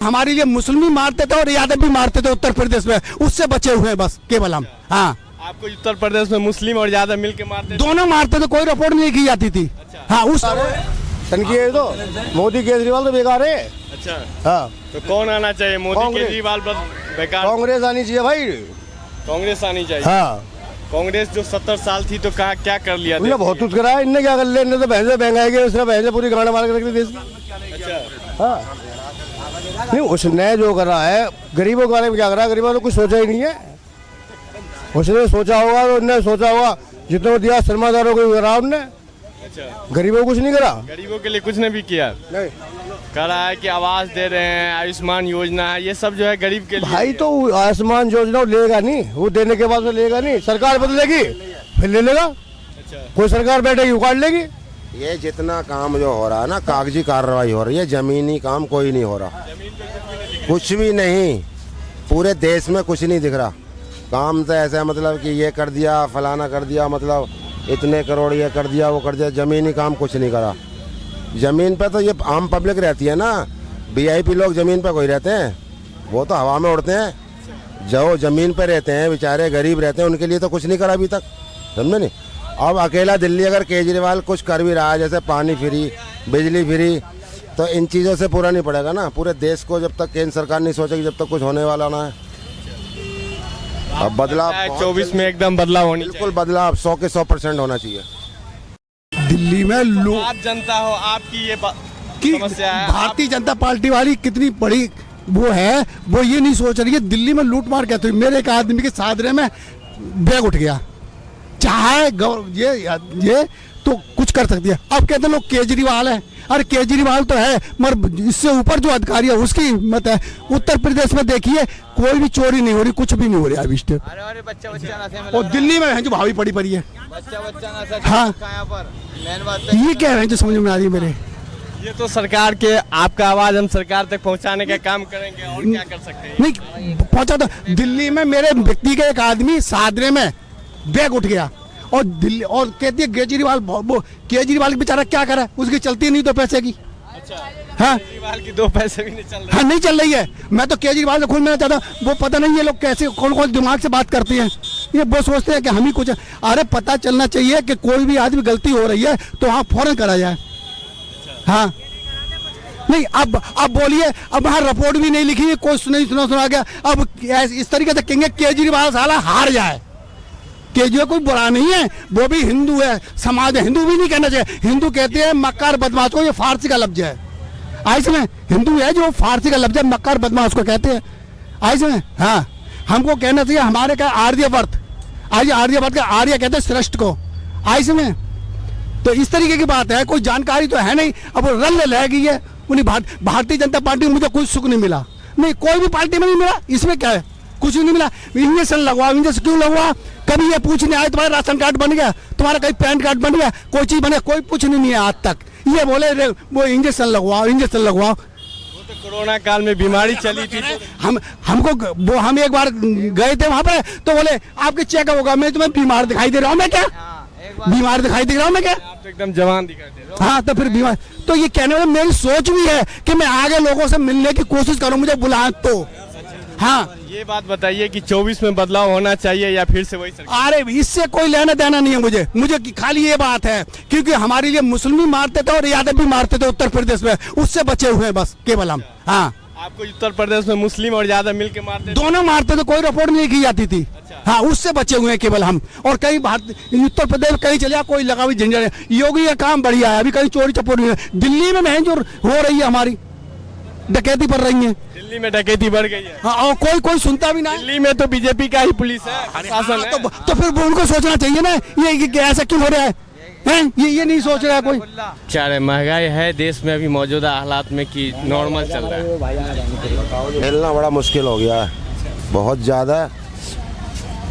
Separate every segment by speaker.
Speaker 1: हमारे लिए मुस्लिम भी मारते थे और यादव भी मारते थे उत्तर प्रदेश में, उससे बचे हुए हैं बस केवल हम। हाँ,
Speaker 2: आपको उत्तर प्रदेश में मुस्लिम और यादव मिलके मारते थे?
Speaker 1: दोनों मारते थे, कोई रिपोर्ट नहीं की जाती थी। हाँ, उस
Speaker 3: तनकी है तो मोदी केजरीवाल तो बेकार है।
Speaker 2: अच्छा,
Speaker 3: हाँ,
Speaker 2: तो कौन आना चाहिए? मोदी
Speaker 3: कांग्रेस।
Speaker 2: केजरीवाल बस बेकार?
Speaker 3: कांग्रेस आनी चाहिए भाई।
Speaker 2: कांग्रेस आनी चाहिए।
Speaker 3: हाँ,
Speaker 2: कांग्रेस जो 70 साल थी तो कहा क्या कर लिया?
Speaker 3: इन्होंने बहुत कुछ करा है। इनने क्या कर लिया? इनने तो भैंसे महंगाई के उसने भैंसे पूरी गांड मार के रख दी देश की।
Speaker 2: अच्छा,
Speaker 3: हाँ, नहीं उसने जो करा है गरीबों के बारे में क्या करा? गरीबों ने कुछ सोचा ही नहीं है। उसने सोचा होगा तो उनने सोचा होगा जितना दिया शर्मादारों को करा उनने।
Speaker 2: अच्छा,
Speaker 3: गरीबों को कुछ नहीं करा।
Speaker 2: गरीबों के लिए कुछ नहीं भी किया?
Speaker 3: नहीं
Speaker 2: कह रहा है कि आवास दे रहे हैं, आयुष्मान योजना है, ये सब जो है गरीब के लिए।
Speaker 3: भाई तो आयुष्मान योजना वो लेगा नहीं, वो देने के बाद तो लेगा नहीं। सरकार बदलेगी फिर ले लेगा।
Speaker 2: अच्छा,
Speaker 3: कोई सरकार बैठेगी उखाड़ लेगी।
Speaker 4: ये जितना काम जो हो रहा है ना, कागजी कार्रवाई हो रही है, जमीनी काम कोई नहीं हो रहा, कुछ भी नहीं। पूरे देश में कुछ नहीं दिख रहा काम। तो ऐसा मतलब कि ये कर दिया, फलाना कर दिया, मतलब इतने करोड़ ये कर दिया, वो कर दिया, जमीनी काम कुछ नहीं करा। जमीन पे तो ये आम पब्लिक रहती है ना, वीआईपी लोग जमीन पे कोई रहते हैं, वो तो हवा में उड़ते हैं। जो जमीन पे रहते हैं बेचारे गरीब रहते हैं, उनके लिए तो कुछ नहीं करा अभी तक, समझे नहीं। अब अकेला दिल्ली अगर केजरीवाल कुछ कर भी रहा है, जैसे पानी फ्री, बिजली फ्री, तो इन चीज़ों से पूरा नहीं पड़ेगा ना। पूरे देश को जब तक केंद्र सरकार नहीं सोचेगी, जब तक कुछ होने वाला ना है। अब बदलाव
Speaker 2: 24 में एकदम बदलाव होनी चाहिए।
Speaker 4: बिल्कुल बदलाव 100 के 100% होना चाहिए।
Speaker 1: दिल्ली में
Speaker 2: आप जनता हो, आपकी ये
Speaker 1: की
Speaker 2: समस्या है।
Speaker 1: भारतीय जनता पार्टी वाली कितनी बड़ी वो है, वो ये नहीं सोच रही है दिल्ली में लूट मार कहते हुए मेरे एक आदमी के सादरे में बैग उठ गया। चाहे ये तो कुछ कर सकती है। अब कहते हैं लोग केजरीवाल है, अरे केजरीवाल तो है मगर इससे ऊपर जो अधिकारी है उसकी हिम्मत है। उत्तर प्रदेश में देखिए कोई भी चोरी नहीं हो रही, कुछ भी नहीं हो रहा अभी स्टेप।
Speaker 5: अरे बच्चा
Speaker 1: और दिल्ली में है जो भावी पड़ी पड़ी है।
Speaker 5: बच्चा
Speaker 1: हाँ,
Speaker 5: यहाँ पर मेन बात
Speaker 1: ये क्या है जो समझ में आ रही है मेरे।
Speaker 2: ये तो सरकार के, आपका आवाज हम सरकार तक पहुंचाने का काम करेंगे, और क्या कर सकते हैं?
Speaker 1: नहीं पहुंचा तो दिल्ली में मेरे व्यक्ति के एक आदमी सादरे में बैग उठ गया और दिल्ली और कहती है केजरीवाल, वो केजरीवाल बेचारा क्या करे, उसकी चलती नहीं तो पैसे की।
Speaker 2: अच्छा,
Speaker 1: हाँ,
Speaker 2: केजरीवाल की 2 पैसे भी नहीं चल रहे।
Speaker 1: हाँ नहीं चल रही है। मैं तो केजरीवाल से खुद मिलना चाहता हूँ। वो पता नहीं ये लोग कैसे कौन कौन दिमाग से बात करते हैं। ये वो सोचते हैं कि हम ही कुछ, अरे पता चलना चाहिए कि कोई भी आदमी गलती हो रही है तो हाँ फौरन करा जाए। हाँ नहीं, अब बोलिए, अब वहाँ रिपोर्ट भी नहीं लिखी, कोई सुना गया। अब इस तरीके से कहेंगे केजरीवाल साला हार जाए। केजरीवाल कोई बुरा नहीं है, वो भी हिंदू है, समाज है। हिंदू भी नहीं कहना चाहिए, हिंदू कहते हैं मक्कार बदमाश को, ये फारसी का लफ्ज है। आज में हिंदू है जो फारसी का लफ्ज है, मक्कार बदमाश को कहते हैं। आज में हाँ, हमको कहना चाहिए हमारे का आर्यवर्त, आज आर्यवर्त का आर्य कहते हैं श्रेष्ठ को। आज में तो इस तरीके की बात है, कोई जानकारी तो है नहीं। अब वो रल रह गई है उन्हीं भारतीय जनता पार्टी में। मुझे कोई सुख नहीं मिला, नहीं कोई भी पार्टी में नहीं मिला। इसमें क्या है, कुछ नहीं मिला। इंजेक्शन लगवाओ, इंजेक्शन क्यों लगवा? कभी ये पूछने आए तुम्हारा राशन कार्ड बन गया, तुम्हारा कहीं पैन कार्ड बन गया, कोई चीज बने, कोई पूछने नहीं है आज तक। ये बोले वो इंजेक्शन लगवाओ, इंजेक्शन लगवाओ।
Speaker 2: वो तो कोरोना काल में बीमारी चली थी तो
Speaker 1: हम एक बार गए थे वहां पे, तो बोले आपके चेकअप होगा। मैं तुम्हें बीमार दिखाई दे रहा हूँ, मैं क्या बीमार दिखाई दे रहा हूँ मैं क्या?
Speaker 2: आप तो एकदम जवान दिखाई दे रहे हो।
Speaker 1: हाँ तो फिर बीमार, तो ये कहने वाला मेरी सोच भी है कि मैं आगे लोगों से मिलने की कोशिश करूँ, मुझे बुलाएं तो। हाँ,
Speaker 2: ये बात बताइए कि 24 में बदलाव होना चाहिए या फिर से वही सरकार?
Speaker 1: अरे इससे कोई लेना देना नहीं है मुझे खाली ये बात है, क्योंकि हमारे लिए मुस्लिम भी मारते थे और यादव भी मारते थे उत्तर प्रदेश में, उससे बचे हुए हैं बस केवल हम। हाँ,
Speaker 2: आपको उत्तर प्रदेश में मुस्लिम और यादव मिलके मारते थे?
Speaker 1: दोनों मारते थे, कोई रिपोर्ट नहीं की जाती थी। हाँ, उससे बचे हुए हैं केवल हम। और कहीं उत्तर प्रदेश कहीं चले जाओ, कोई लगा हुई झंझट। योगी का काम बढ़िया है, अभी कहीं चोरी चपोरी है। दिल्ली में नहीं जो हो रही है, हमारी डकैती बढ़ रही है।
Speaker 2: दिल्ली में डकैती बढ़ गई है।
Speaker 1: हाँ, और कोई सुनता भी नहीं।
Speaker 2: दिल्ली में तो बीजेपी का ही पुलिस है, शासन है।
Speaker 1: तो फिर उनको सोचना चाहिए ना, ये ऐसा क्यों हो रहा है? ये नहीं सोच रहा है कोई।
Speaker 2: क्या है, महंगाई है देश में अभी मौजूदा हालात में कि नॉर्मल चल रहा है?
Speaker 4: मिलना बड़ा मुश्किल हो गया है, बहुत ज़्यादा।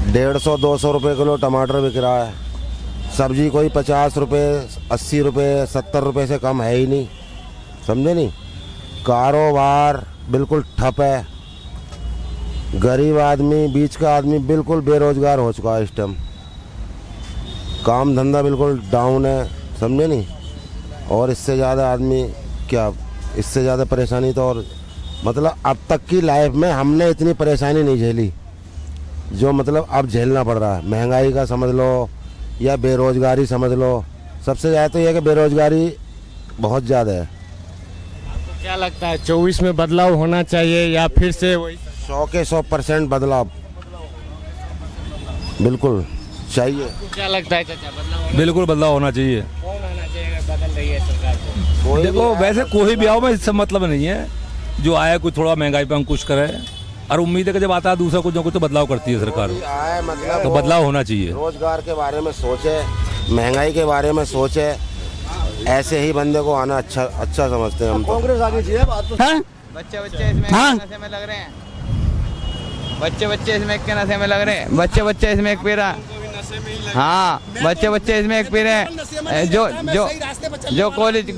Speaker 4: 150-200 रुपये किलो टमाटर बिक रहा है। सब्जी कोई 50 रुपये, 80 रुपये, 70 रुपये से कम है ही नहीं, समझे नहीं। कारोबार बिल्कुल ठप है। गरीब आदमी, बीच का आदमी बिल्कुल बेरोजगार हो चुका है इस टाइम। काम धंधा बिल्कुल डाउन है, समझे नहीं। और इससे ज़्यादा आदमी क्या, इससे ज़्यादा परेशानी तो और मतलब अब तक की लाइफ में हमने इतनी परेशानी नहीं झेली जो मतलब अब झेलना पड़ रहा है। महंगाई का समझ लो या बेरोजगारी समझ लो, सबसे ज़्यादा तो यह है कि बेरोजगारी बहुत ज़्यादा है।
Speaker 2: क्या लगता है 24 में बदलाव होना चाहिए या फिर से वही
Speaker 4: 100 के 100% बदलाव बिल्कुल चाहिए।
Speaker 2: क्या लगता है चाचा बदलाव
Speaker 6: बिल्कुल बदलाव होना चाहिए।
Speaker 2: कौन आना चाहिए अगर बदल रही है सरकार तो?
Speaker 4: कोई
Speaker 6: देखो वैसे कोई भी आओ, मैं इससे मतलब नहीं है, जो आया कुछ थोड़ा महंगाई पे अंकुश करे, और उम्मीद है कि जब आता है दूसरा कुछ ना कुछ तो बदलाव करती है सरकार,
Speaker 4: आए मतलब
Speaker 6: तो बदलाव होना चाहिए।
Speaker 4: रोजगार के बारे में सोचे, महंगाई के बारे में सोचे, ऐसे ही बंदे को आना अच्छा समझते हैं हम तो।
Speaker 3: कांग्रेस आनी चाहिए, बात तो
Speaker 1: हैं?
Speaker 5: बच्चे इसमें
Speaker 1: हाँ।
Speaker 5: नशे में लग रहे हैं। बच्चे इसमें एक के नशे में लग रहे हैं। बच्चे इसमें एक पी रहा। हाँ, बच्चे इसमें एक पी रहे हैं। जो कॉलेज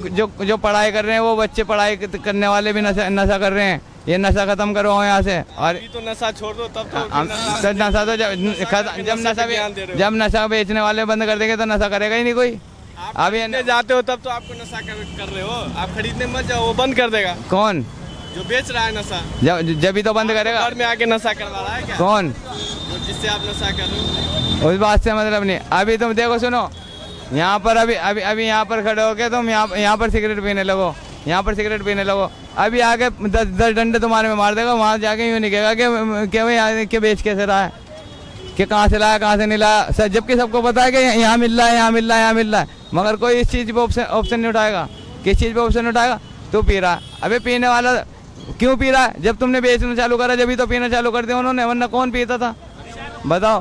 Speaker 5: जो पढ़ाई कर रहे हैं वो बच्चे पढ़ाई करने वाले भी नशा कर रहे हैं। ये नशा खत्म करो यहाँ से। और
Speaker 2: तो नशा छोड़ दो तब
Speaker 5: नशा तो जब नशा बेचने वाले बंद कर देंगे तो नशा करेगा ही नहीं कोई। अभी
Speaker 2: जाते हो तब तो आपको नशा कर रहे हो, आप खरीदने मत जाओ, वो बंद कर देगा।
Speaker 5: कौन
Speaker 2: जो बेच रहा है नशा
Speaker 5: जब भी तो बंद करेगा।
Speaker 2: घर में आके नशा करवा रहा है क्या?
Speaker 5: कौन?
Speaker 2: जिससे आप नशा कर रहे हो।
Speaker 5: उस बात से मतलब नहीं। अभी तुम देखो, सुनो, यहाँ पर अभी यहाँ पर खड़े होके तुम यहाँ पर सिगरेट पीने लगो, यहाँ पर सिगरेट पीने लगो, अभी आके 10 डंडे तुम्हारे में मार देगा। वहाँ जाके यूँ नहीं कहेगा कि भाई कि बेच कैसे रहा है, कि कहाँ से लाया कहाँ से नहीं लाया सर, जबकि सबको पता है कि यहाँ मिल रहा है, यहाँ मिल रहा है, यहाँ मिल रहा है, मगर कोई इस चीज़ पे ऑप्शन नहीं उठाएगा। किस चीज़ पे ऑप्शन उठाएगा? तू पी रहा है। अबे पीने वाला क्यों पी रहा है? जब तुमने बेचना चालू करा जब ही तो पीना चालू कर दिया उन्होंने, वरना कौन पीता था बताओ।